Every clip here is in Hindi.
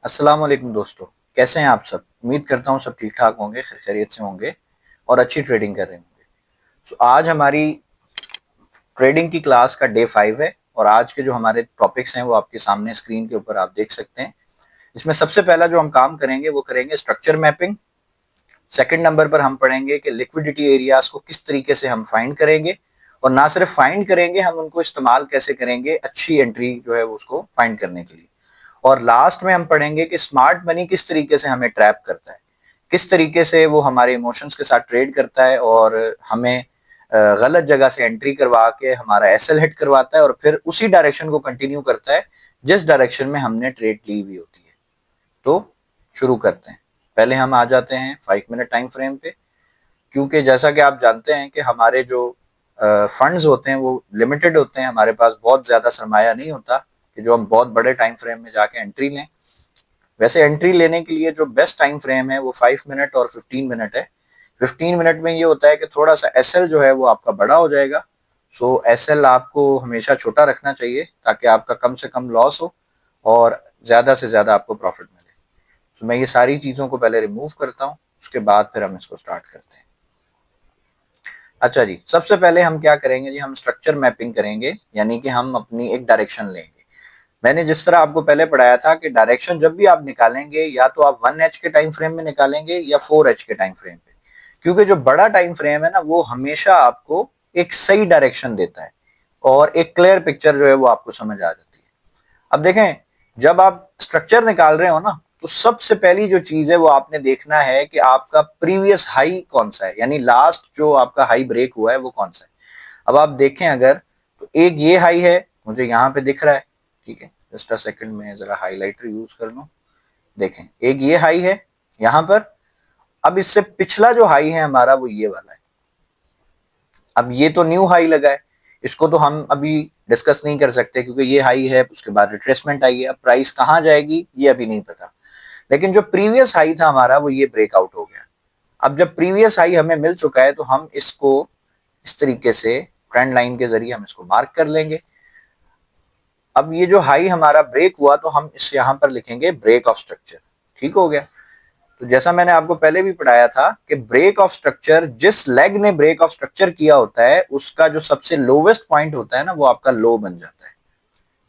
अस्सलाम वालेकुम दोस्तों। कैसे हैं आप सब? उम्मीद करता हूँ सब ठीक ठाक होंगे, खैरियत से होंगे और अच्छी ट्रेडिंग कर रहे होंगे। आज हमारी ट्रेडिंग की क्लास का डे 5 है और आज के जो हमारे टॉपिक्स हैं वो आपके सामने स्क्रीन के ऊपर आप देख सकते हैं। इसमें सबसे पहला जो हम काम करेंगे वो करेंगे स्ट्रक्चर मैपिंग। सेकंड नंबर पर हम पढ़ेंगे कि लिक्विडिटी एरियाज को किस तरीके से हम फाइंड करेंगे और ना सिर्फ फाइंड करेंगे, हम उनको इस्तेमाल कैसे करेंगे अच्छी एंट्री जो है उसको फाइंड करने के लिए। और लास्ट में हम पढ़ेंगे कि स्मार्ट मनी किस तरीके से हमें ट्रैप करता है, किस तरीके से वो हमारे इमोशंस के साथ ट्रेड करता है और हमें गलत जगह से एंट्री करवा के हमारा एसएल हिट करवाता है और फिर उसी डायरेक्शन को कंटिन्यू करता है जिस डायरेक्शन में हमने ट्रेड ली हुई होती है। तो शुरू करते हैं। पहले हम आ जाते हैं 5 मिनट टाइम फ्रेम पे, क्योंकि जैसा कि आप जानते हैं कि हमारे जो फंड्स होते हैं वो लिमिटेड होते हैं, हमारे पास बहुत ज्यादा सरमाया नहीं होता कि जो हम बहुत बड़े टाइम फ्रेम में जाके एंट्री लें। वैसे एंट्री लेने के लिए जो बेस्ट टाइम फ्रेम है वो 5 मिनट और 15 मिनट है। 15 मिनट में ये होता है कि थोड़ा सा एसएल जो है वो आपका बड़ा हो जाएगा। सो एसएल आपको हमेशा छोटा रखना चाहिए ताकि आपका कम से कम लॉस हो और ज्यादा से ज्यादा आपको प्रॉफिट मिले। सो मैं ये सारी चीजों को पहले रिमूव करता हूँ, उसके बाद फिर हम इसको स्टार्ट करते हैं। अच्छा जी, सबसे पहले हम क्या करेंगे जी, हम स्ट्रक्चर मैपिंग करेंगे, यानी कि हम अपनी एक डायरेक्शन लेंगे। मैंने जिस तरह आपको पहले पढ़ाया था कि डायरेक्शन जब भी आप निकालेंगे या तो आप 1H के टाइम फ्रेम में निकालेंगे या 4H के टाइम फ्रेम पे, क्योंकि जो बड़ा टाइम फ्रेम है ना वो हमेशा आपको एक सही डायरेक्शन देता है और एक क्लियर पिक्चर जो है वो आपको समझ आ जाती है। अब देखें, जब आप स्ट्रक्चर निकाल रहे हो ना तो सबसे पहली जो चीज है वो आपने देखना है कि आपका प्रीवियस हाई कौन सा है, यानी लास्ट जो आपका हाई ब्रेक हुआ है वो कौन सा है। अब आप देखें अगर, तो एक ये हाई है, मुझे यहाँ पे दिख रहा है, ठीक है, जस्ट अ सेकंड में जरा हाईलाइटर यूज कर लूं। देखें, एक ये हाई है यहाँ पर। अब इससे पिछला जो हाई है हमारा वो ये वाला है। अब ये तो न्यू हाई लगा है, इसको तो हम अभी डिस्कस नहीं कर सकते क्योंकि ये हाई है, उसके बाद रिट्रेसमेंट आई है। अब प्राइस कहां जाएगी ये अभी नहीं पता, लेकिन जो प्रीवियस हाई था हमारा वो ये ब्रेकआउट हो गया। अब जब प्रीवियस हाई हमें मिल चुका है तो हम इसको इस तरीके से ट्रेंड लाइन के जरिए हम इसको मार्क कर लेंगे। अब ये जो हाई हमारा ब्रेक हुआ तो हम इस यहां पर लिखेंगे ब्रेक ऑफ स्ट्रक्चर। ठीक हो गया। तो जैसा मैंने आपको पहले भी पढ़ाया था कि ब्रेक ऑफ स्ट्रक्चर, जिस लेग ने ब्रेक ऑफ स्ट्रक्चर किया होता है उसका जो सबसे लोवेस्ट पॉइंट होता है ना वो आपका लो बन जाता है।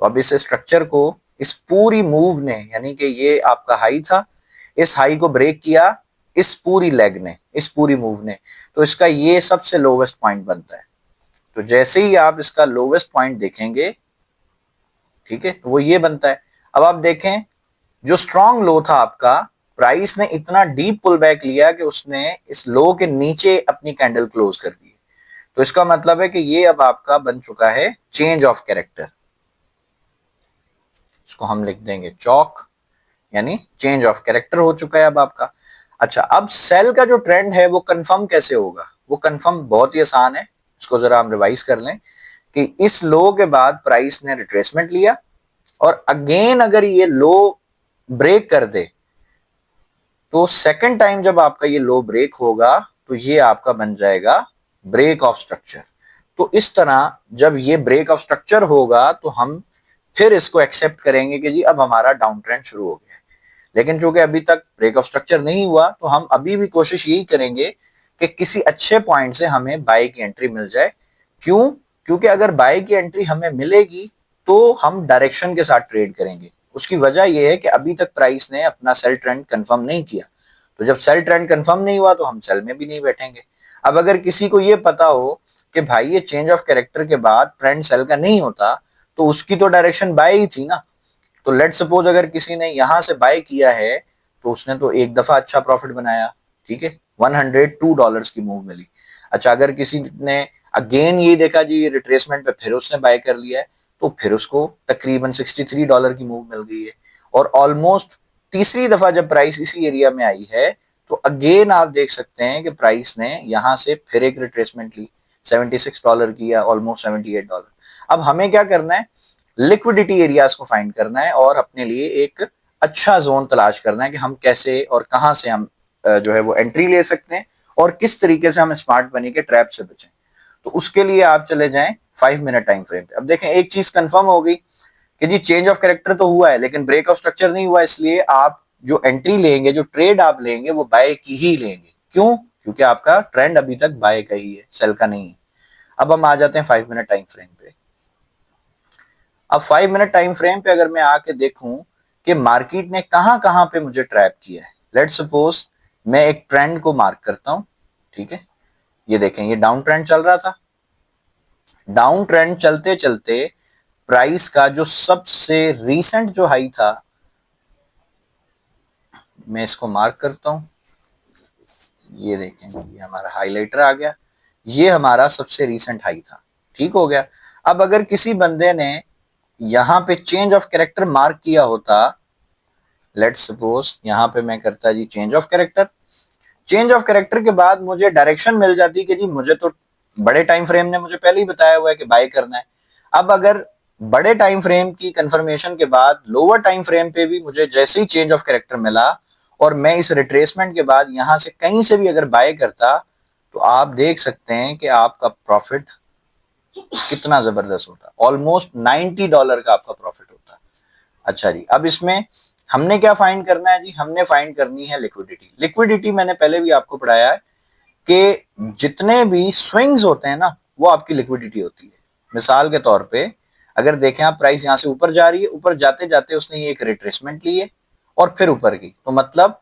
तो अब इस स्ट्रक्चर को, इस पूरी मूव ने, यानी कि ये आपका हाई था, इस हाई को ब्रेक किया इस पूरी लेग ने, इस पूरी मूव ने, तो इसका ये सबसे लोवेस्ट पॉइंट बनता है। तो जैसे ही आप इसका लोवेस्ट पॉइंट देखेंगे, ठीक है, तो वो ये बनता है। अब आप देखें, जो स्ट्रॉन्ग लो था आपका, प्राइस ने इतना डीप पुल बैक लिया कि उसने इस लो के नीचे अपनी कैंडल क्लोज कर दी। तो इसका मतलब है कि ये अब आपका बन चुका है चेंज ऑफ कैरेक्टर। इसको हम लिख देंगे चौक, यानी चेंज ऑफ कैरेक्टर हो चुका है अब आपका। अच्छा, अब सेल का जो ट्रेंड है वो कंफर्म कैसे होगा? वो कंफर्म बहुत ही आसान है। इसको जरा हम रिवाइज कर लें कि इस लो के बाद प्राइस ने रिट्रेसमेंट लिया और अगेन अगर ये लो ब्रेक कर दे तो सेकंड टाइम जब आपका ये लो ब्रेक होगा तो ये आपका बन जाएगा ब्रेक ऑफ स्ट्रक्चर। तो इस तरह जब ये ब्रेक ऑफ स्ट्रक्चर होगा तो हम फिर इसको एक्सेप्ट करेंगे कि जी अब हमारा डाउन ट्रेंड शुरू हो गया है। लेकिन चूंकि अभी तक ब्रेक ऑफ स्ट्रक्चर नहीं हुआ तो हम अभी भी कोशिश यही करेंगे कि किसी अच्छे पॉइंट से हमें बाय की एंट्री मिल जाए। क्यों? क्योंकि अगर बाय की एंट्री हमें मिलेगी तो हम डायरेक्शन के साथ ट्रेड करेंगे। उसकी वजह यह है कि अभी तक प्राइस ने अपना सेल ट्रेंड कंफर्म नहीं किया, तो जब सेल ट्रेंड कंफर्म नहीं हुआ तो हम सेल में भी नहीं बैठेंगे। अब अगर किसी को ये पता हो कि भाई ये चेंज ऑफ कैरेक्टर के बाद ट्रेंड सेल का नहीं होता, तो उसकी तो डायरेक्शन बाय ही थी ना। तो लेट सपोज अगर किसी ने यहां से बाय किया है तो उसने तो एक दफा अच्छा प्रॉफिट बनाया, ठीक है, $102 की मूव मिली। अच्छा, अगर किसी ने अगेन ये देखा जी रिट्रेसमेंट पे, फिर उसने बाय कर लिया है, तो फिर उसको तकरीबन $63 की मूव मिल गई है। और ऑलमोस्ट तीसरी दफा जब प्राइस इसी एरिया में आई है तो अगेन आप देख सकते हैं कि प्राइस ने यहां से फिर एक रिट्रेसमेंट ली, $76 की या ऑलमोस्ट $78। अब हमें क्या करना है? लिक्विडिटी एरियाज को फाइंड करना है और अपने लिए एक अच्छा जोन तलाश करना है कि हम कैसे और कहां से हम जो है वो एंट्री ले सकते हैं और किस तरीके से हम स्मार्ट मनी के ट्रैप से बचें। तो उसके लिए आप चले जाएं 5 मिनट टाइम फ्रेम पे। अब देखें, एक चीज कंफर्म हो गई कि कि जी चेंज ऑफ कैरेक्टर तो हुआ है लेकिन ब्रेक ऑफ स्ट्रक्चर नहीं हुआ, इसलिए आप जो एंट्री लेंगे, जो ट्रेड आप लेंगे वो बाय की ही लेंगे। क्यों? क्योंकि आपका ट्रेंड अभी तक बाय का ही है, सेल का नहीं है। अब हम आ जाते हैं 5 मिनट टाइम फ्रेम पे। अब 5 मिनट टाइम फ्रेम पे अगर मैं आके देखूं कि मार्केट ने कहां कहां पे मुझे ट्रैप किया है, लेट सपोज मैं एक ट्रेंड को मार्क करता हूं, ठीक है। ये देखें, ये डाउन ट्रेंड चल रहा था। डाउन ट्रेंड चलते चलते प्राइस का जो सबसे रीसेंट जो हाई था, मैं इसको मार्क करता हूं, ये देखें, ये हमारा हाइलाइटर आ गया, ये हमारा सबसे रीसेंट हाई था, ठीक हो गया। अब अगर किसी बंदे ने यहां पे चेंज ऑफ कैरेक्टर मार्क किया होता, लेट्स सपोज यहां पे मैं करता जी change of character, change of character के बाद मुझे डायरेक्शन मिल जाती कि जी मुझे तो बड़े टाइम फ्रेम ने मुझे पहले ही बताया हुआ है कि बाय करना है। अब अगर बड़े टाइम फ्रेम की कंफर्मेशन के बाद लोअर टाइम फ्रेम पे भी मुझे जैसे ही चेंज ऑफ कैरेक्टर मिला और मैं इस रिट्रेसमेंट के बाद यहां से कहीं से भी अगर बाय करता, तो आप देख सकते हैं कि आपका प्रॉफिट कितना जबरदस्त होता, ऑलमोस्ट $90 का आपका प्रॉफिट होता। अच्छा जी, अब इसमें हमने क्या फाइंड करना है जी, हमने फाइंड करनी है लिक्विडिटी। लिक्विडिटी मैंने पहले भी आपको पढ़ाया है कि जितने भी स्विंग्स होते हैं ना, वो आपकी लिक्विडिटी होती है। मिसाल के तौर पे अगर देखें आप, प्राइस यहां से ऊपर जा रही है, ऊपर जाते जाते उसने ये एक रिट्रेसमेंट ली है और फिर ऊपर गई, तो मतलब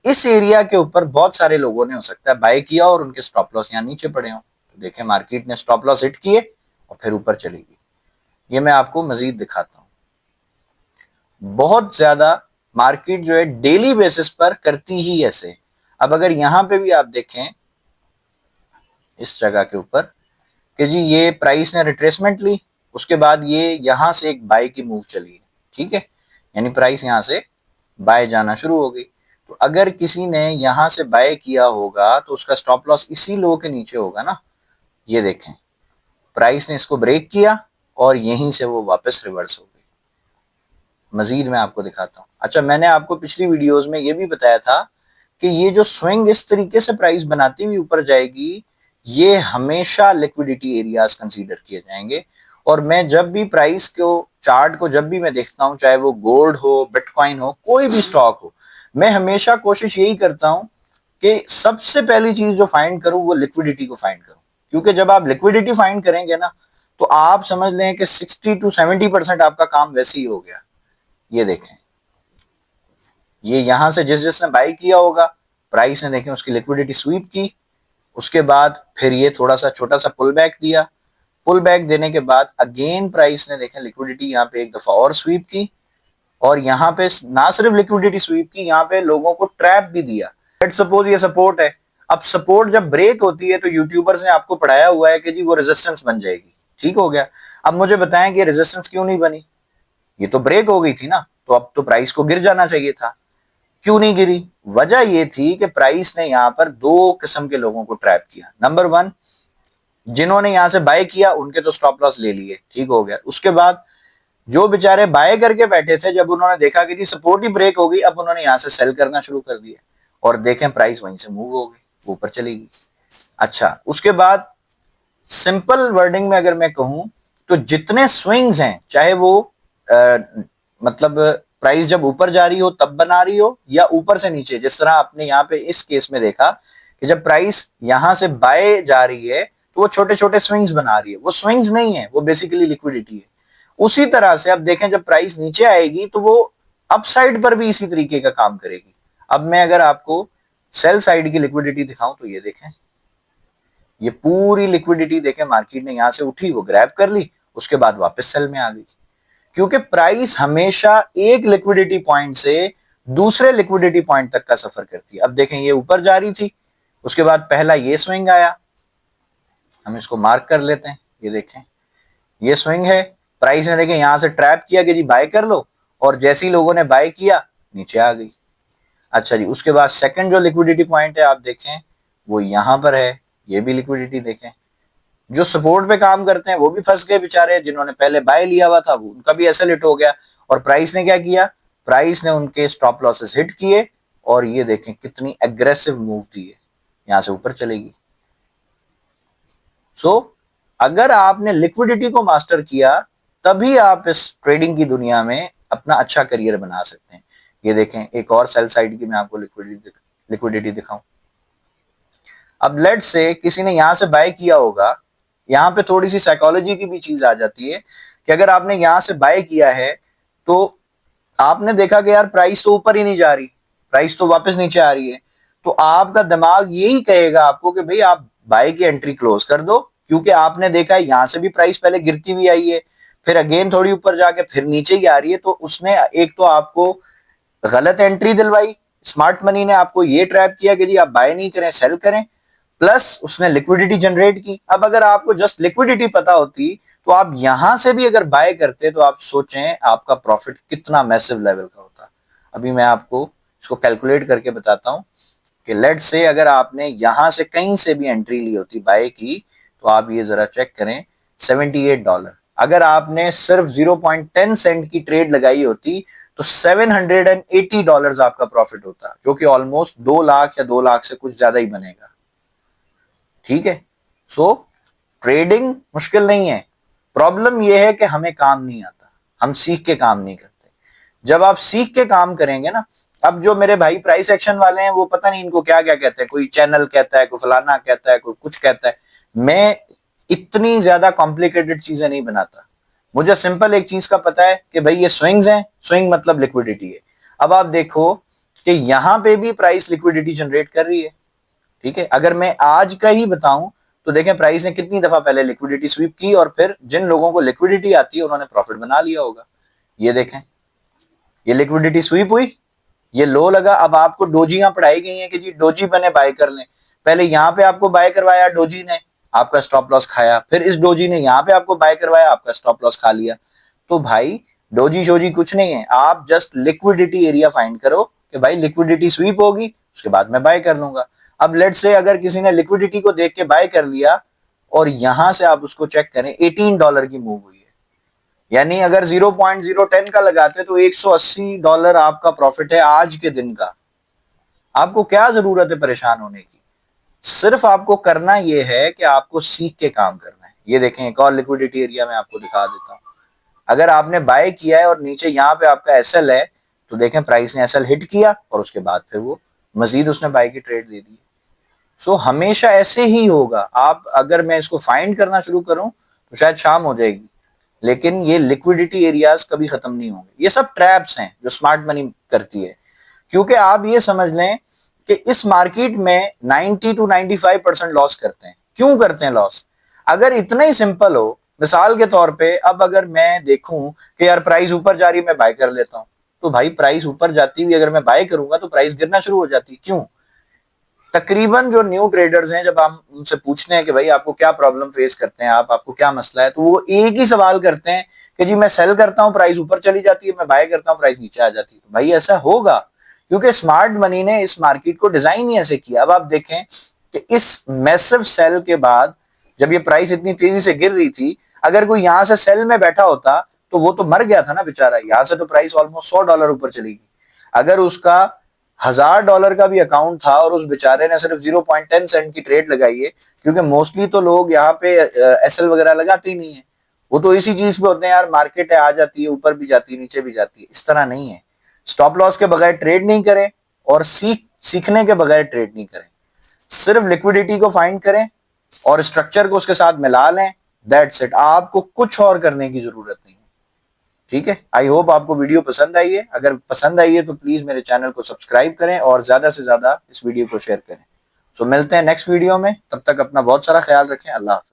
इस एरिया के ऊपर बहुत सारे लोगों ने हो सकता है बाय किया और उनके स्टॉप लॉस यहाँ नीचे पड़े हो। तो देखें मार्केट ने स्टॉप लॉस हिट किए और फिर ऊपर चली गई। ये मैं आपको मजीद दिखाता हूं। बहुत ज्यादा मार्केट जो है डेली बेसिस पर करती ही ऐसे। अब अगर यहां पे भी आप देखें इस जगह के ऊपर कि जी ये प्राइस ने रिट्रेसमेंट ली, उसके बाद ये यहां से एक बाय की मूव चली है, ठीक है, यानी प्राइस यहां से बाय जाना शुरू हो गई। तो अगर किसी ने यहां से बाय किया होगा तो उसका स्टॉप लॉस इसी लो के नीचे होगा ना। ये देखें, प्राइस ने इसको ब्रेक किया और यहीं से वो वापस रिवर्स हो गई। मजीद मैं आपको दिखाता हूं। अच्छा, मैंने आपको पिछली वीडियोस में ये भी बताया था कि ये जो स्विंग इस तरीके से प्राइस बनाती हुई ऊपर जाएगी, ये हमेशा लिक्विडिटी एरियाज कंसीडर किए जाएंगे। और मैं जब भी प्राइस को, चार्ट को जब भी मैं देखता हूं, चाहे वो गोल्ड हो, बिटकॉइन हो, कोई भी स्टॉक हो, मैं हमेशा कोशिश यही करता हूं कि सबसे पहली चीज जो फाइंड करूं वो लिक्विडिटी को फाइंड करूं। क्योंकि जब आप लिक्विडिटी फाइंड करेंगे ना, तो आप समझ लें कि 60 to 70% आपका काम वैसे ही हो गया। ये देखें, ये यहां से जिस जिसने बाय किया होगा, प्राइस ने देखें उसकी लिक्विडिटी स्वीप की, उसके बाद फिर ये थोड़ा सा छोटा सा पुल बैक दिया, पुल बैक देने के बाद अगेन प्राइस ने देखें लिक्विडिटी यहाँ पे एक दफा और स्वीप की, और यहाँ पे ना सिर्फ लिक्विडिटी स्वीप की, यहाँ पे लोगों को ट्रैप भी दिया। लेट सपोज ये सपोर्ट है। अब सपोर्ट जब ब्रेक होती है तो यूट्यूबर्स ने आपको पढ़ाया हुआ है कि जी वो रेजिस्टेंस बन जाएगी, ठीक हो गया। अब मुझे बताएं कि रेजिस्टेंस क्यों नहीं बनी? ये तो ब्रेक हो गई थी ना, तो अब तो प्राइस को गिर जाना चाहिए था। क्यों नहीं गिरी? वजह ये थी कि प्राइस ने यहां पर दो किस्म के लोगों को ट्रैप किया। नंबर वन, जिन्होंने यहां से बाय किया उनके तो स्टॉप लॉस ले लिए, ठीक हो गया। उसके बाद जो बेचारे बाय करके बैठे थे, जब उन्होंने देखा कि जी सपोर्ट ही ब्रेक हो गई, अब उन्होंने यहां से सेल करना शुरू कर दिया और देखें प्राइस वहीं से मूव हो गई, ऊपर चली गई। अच्छा, उसके बाद सिंपल वर्डिंग में अगर मैं कहूं तो जितने स्विंग्स हैं, चाहे वो मतलब प्राइस जब ऊपर जा रही हो तब बना रही हो या ऊपर से नीचे, जिस तरह आपने यहाँ पे इस केस में देखा कि जब प्राइस यहां से बाय जा रही है तो वो छोटे छोटे स्विंग्स बना रही है, वो स्विंग्स नहीं है, वो बेसिकली लिक्विडिटी है। उसी तरह से अब देखें जब प्राइस नीचे आएगी तो वो अपसाइड पर भी इसी तरीके का काम करेगी। अब मैं अगर आपको सेल साइड की लिक्विडिटी दिखाऊं तो ये देखें, ये पूरी लिक्विडिटी देखें, मार्केट ने यहां से उठी, वो ग्रैब कर ली, उसके बाद वापस सेल में आ गई। क्योंकि प्राइस हमेशा एक लिक्विडिटी पॉइंट से दूसरे लिक्विडिटी पॉइंट तक का सफर करती है। अब देखें ये ऊपर जा रही थी, उसके बाद पहला ये स्विंग आया, हम इसको मार्क कर लेते हैं। ये देखें, ये स्विंग है, प्राइस ने देखें यहां से ट्रैप किया कि जी बाय कर लो, और जैसे ही लोगों ने बाय किया नीचे आ गई। अच्छा जी, उसके बाद सेकंड जो लिक्विडिटी पॉइंट है आप देखें वो यहां पर है, ये भी लिक्विडिटी देखें। जो सपोर्ट पे काम करते हैं वो भी फंस गए बेचारे, जिन्होंने पहले बाय लिया हुआ था वो उनका भी ऐसा हिट हो गया। और प्राइस ने क्या किया? प्राइस ने उनके स्टॉप लॉसेस हिट किए और ये देखें कितनी एग्रेसिव मूव दी है, यहां से ऊपर चलेगी। सो अगर आपने लिक्विडिटी को मास्टर किया तभी आप इस ट्रेडिंग की दुनिया में अपना अच्छा करियर बना सकते हैं। ये देखें, एक और सेल साइड की मैं आपको लिक्विडिटी दिखाऊं। अब लेट से किसी ने यहां से बाय किया होगा, यहां पे थोड़ी सी साइकोलॉजी की भी चीज आ जाती है कि अगर आपने यहां से बाय किया है तो आपने देखा कि यार प्राइस तो ऊपर ही नहीं जा रही, प्राइस तो वापस नीचे आ रही है, तो आपका दिमाग यही कहेगा आपको कि भाई आप बाय की एंट्री क्लोज कर दो, क्योंकि आपने देखा है यहां से भी प्राइस पहले गिरती हुई आई है, फिर अगेन थोड़ी ऊपर जाके फिर नीचे ही आ रही है। तो उसने एक तो आपको गलत एंट्री दिलवाई, स्मार्ट मनी ने आपको ये ट्रैप किया कि जी आप बाय नहीं करें, सेल करें, प्लस उसने लिक्विडिटी जनरेट की। अब अगर आपको जस्ट लिक्विडिटी पता होती तो आप यहां से भी अगर बाय करते तो आप सोचें आपका प्रॉफिट कितना मैसिव लेवल का होता। अभी मैं आपको इसको कैलकुलेट करके बताता हूं कि लेट से अगर आपने यहां से कहीं से भी एंट्री ली होती बाय की, तो आप ये जरा चेक करें, $78। अगर आपने सिर्फ 0.10 सेंट की ट्रेड लगाई होती तो $780 आपका प्रॉफिट होता, जो कि ऑलमोस्ट 2 लाख या 2 लाख से कुछ ज्यादा ही बनेगा। ठीक है, सो ट्रेडिंग मुश्किल नहीं है, प्रॉब्लम यह है कि हमें काम नहीं आता, हम सीख के काम नहीं करते। जब आप सीख के काम करेंगे ना, अब जो मेरे भाई प्राइस एक्शन वाले हैं वो पता नहीं इनको क्या क्या कहते हैं, कोई चैनल कहता है, कोई फलाना कहता है, कोई कुछ कहता है। मैं इतनी ज्यादा कॉम्प्लिकेटेड चीजें नहीं बनाता, मुझे सिंपल एक चीज का पता है कि भाई ये स्विंग्स हैं, स्विंग मतलब लिक्विडिटी है। अब आप देखो कि यहां पे भी प्राइस लिक्विडिटी जनरेट कर रही है। ठीक है, अगर मैं आज का ही बताऊं तो देखें प्राइस ने कितनी दफा पहले लिक्विडिटी स्वीप की और फिर जिन लोगों को लिक्विडिटी आती है उन्होंने प्रॉफिट बना लिया होगा। ये देखें, ये लिक्विडिटी स्वीप हुई, ये लो लगा, अब आपको डोजियां पढ़ाई गई हैं कि जी डोजी बने बाय कर लें। पहले यहां पे आपको बाय करवाया डोजी ने, आपका स्टॉप लॉस खाया, फिर इस डोजी ने यहां पे आपको बाय करवाया, आपका स्टॉप लॉस खा लिया। तो भाई डोजी शोजी कुछ नहीं है, आप जस्ट लिक्विडिटी एरिया फाइंड करो कि भाई लिक्विडिटी स्वीप होगी, उसके बाद मैं बाय कर लूंगा। अब लेट से अगर किसी ने लिक्विडिटी को देख के बाय कर लिया और यहां से आप उसको चेक करें, $18 की मूव हुई है, यानी अगर 0.010 का लगाते तो $180 आपका प्रॉफिट है आज के दिन का। आपको क्या जरूरत है परेशान होने की, सिर्फ आपको करना यह है कि आपको सीख के काम करना है। ये देखें, एक और लिक्विडिटी एरिया मैं आपको दिखा देता हूं। अगर आपने बाय किया है और नीचे यहां पे आपका एसएल है, तो देखें प्राइस ने एसएल हिट किया और उसके बाद फिर वो मजीद उसने बाय की ट्रेड दे दी। सो हमेशा ऐसे ही होगा। आप अगर मैं इसको फाइंड करना शुरू करूं तो शायद शाम हो जाएगी, लेकिन ये लिक्विडिटी एरियाज कभी खत्म नहीं होंगे। ये सब ट्रैप्स हैं जो स्मार्ट मनी करती है, क्योंकि आप ये समझ लें कि इस मार्केट में 90 to 95% लॉस करते हैं। क्यों करते हैं लॉस? अगर इतना ही सिंपल हो, मिसाल के तौर पे अब अगर मैं देखूं कि यार प्राइस ऊपर जा रही है, मैं बाय कर लेता हूं, तो भाई प्राइस ऊपर जाती हुई अगर मैं बाय करूंगा तो प्राइस गिरना शुरू हो जाती। क्यों? तकरीबन जो न्यू ट्रेडर्स हैं, जब हम उनसे पूछते हैं कि भाई आपको क्या प्रॉब्लम फेस करते हैं, आपको क्या मसला है, तो वो एक ही सवाल करते हैं कि जी मैं सेल करता हूं प्राइस ऊपर चली जाती है, मैं बाय करता हूं प्राइस नीचे आ जाती है। तो भाई ऐसा होगा क्योंकि स्मार्ट मनी ने इस मार्केट को डिजाइन ही ऐसे किया। अब आप देखें कि इस मैसिव सेल के बाद जब ये प्राइस इतनी तेजी से गिर रही थी, अगर कोई यहां से सेल में बैठा होता तो वो तो मर गया था ना बेचारा। यहां से तो प्राइस ऑलमोस्ट $100 ऊपर चलेगी। अगर उसका $1000 का भी अकाउंट था और उस बेचारे ने सिर्फ 0.10 सेंट की ट्रेड लगाई है, क्योंकि मोस्टली तो लोग यहाँ पे एसएल वगैरह लगाते ही नहीं है, वो तो इसी चीज पे होते हैं यार मार्केट है, आ जाती है, ऊपर भी जाती है, नीचे भी जाती है। इस तरह नहीं है। स्टॉप लॉस के बगैर ट्रेड नहीं करें और सीखने के बगैर ट्रेड नहीं करें। सिर्फ लिक्विडिटी को फाइंड करें और स्ट्रक्चर को उसके साथ मिला लें, दैट्स इट। आपको कुछ और करने की जरूरत नहीं है। ठीक है, आई होप आपको वीडियो पसंद आई है। अगर पसंद आई है तो प्लीज मेरे चैनल को सब्सक्राइब करें और ज्यादा से ज्यादा इस वीडियो को शेयर करें। सो मिलते हैं नेक्स्ट वीडियो में, तब तक अपना बहुत सारा ख्याल रखें। अल्लाह हाफिज।